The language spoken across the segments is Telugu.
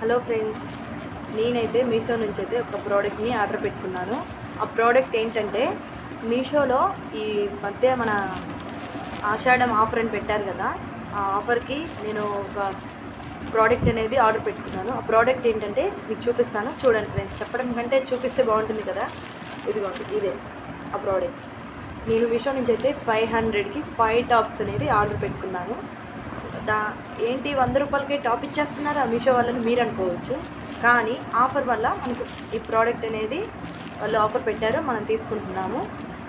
హలో ఫ్రెండ్స్, నేనైతే మీషో నుంచి అయితే ఒక ప్రోడక్ట్ని ఆర్డర్ పెట్టుకున్నాను. ఆ ప్రోడక్ట్ ఏంటంటే మీషోలో ఈ మధ్య మన ఆషాఢం ఆఫర్ అని పెట్టారు కదా, ఆ ఆఫర్కి నేను ఒక ప్రోడక్ట్ అనేది ఆర్డర్ పెట్టుకున్నాను. ఆ ప్రోడక్ట్ ఏంటంటే మీకు చూపిస్తాను, చూడండి ఫ్రెండ్స్. చెప్పడం కంటే చూపిస్తే బాగుంటుంది కదా. ఇదిగోండి, ఇదే ఆ ప్రోడక్ట్. నేను మీషో నుంచి అయితే 500కి 5 టాప్స్ అనేది ఆర్డర్ పెట్టుకున్నాను. ఏంటి 100 రూపాయలకి టాప్ ఇచ్చేస్తున్నారు ఆ మీషో వాళ్ళని మీరు అనుకోవచ్చు. కానీ ఆఫర్ వల్ల మనకు ఈ ప్రోడక్ట్ అనేది వాళ్ళు ఆఫర్ పెట్టారు, మనం తీసుకుంటున్నాము.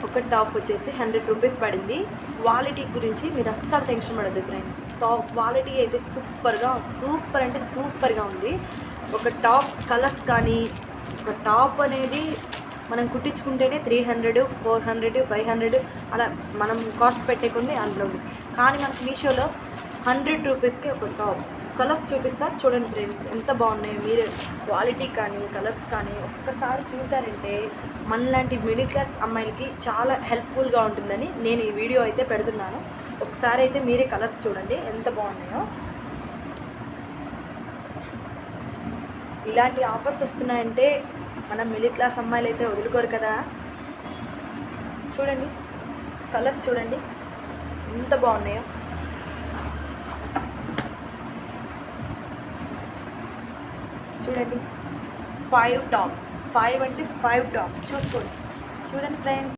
ఒక టాప్ వచ్చేసి 100 రూపీస్ పడింది. క్వాలిటీ గురించి మీరు అస్సలు టెన్షన్ పడద్దు ఫ్రెండ్స్. టాప్ క్వాలిటీ అయితే సూపర్ అంటే సూపర్గా ఉంది. ఒక టాప్ కలర్స్ కానీ, ఒక టాప్ అనేది మనం కుట్టించుకుంటేనే 300, 400, 500 అలా మనం కాస్ట్ పెట్టేకుంది అందులో ఉంది. కానీ మనకు మీషోలో 100 రూపీస్కి ఒక టాప్. కలర్స్ చూపిస్తా చూడండి ఫ్రెండ్స్, ఎంత బాగున్నాయి. మీరు క్వాలిటీ కానీ కలర్స్ కానీ ఒక్కసారి చూసారంటే మనలాంటి మిడిల్ క్లాస్ అమ్మాయిలకి చాలా హెల్ప్ఫుల్గా ఉంటుందని నేను ఈ వీడియో అయితే పెడుతున్నాను. ఒకసారి అయితే మీరే కలర్స్ చూడండి ఎంత బాగున్నాయో. ఇలాంటి ఆఫర్స్ వస్తున్నాయంటే మనం మిడిల్ క్లాస్ అమ్మాయిలు అయితే వదులుకోరు కదా. చూడండి కలర్స్ చూడండి ఎంత బాగున్నాయో. చూడండి 5 టాప్స్, 5 అంటే 5 టాప్స్ చూసుకోండి. చూడండి ఫ్రెండ్స్.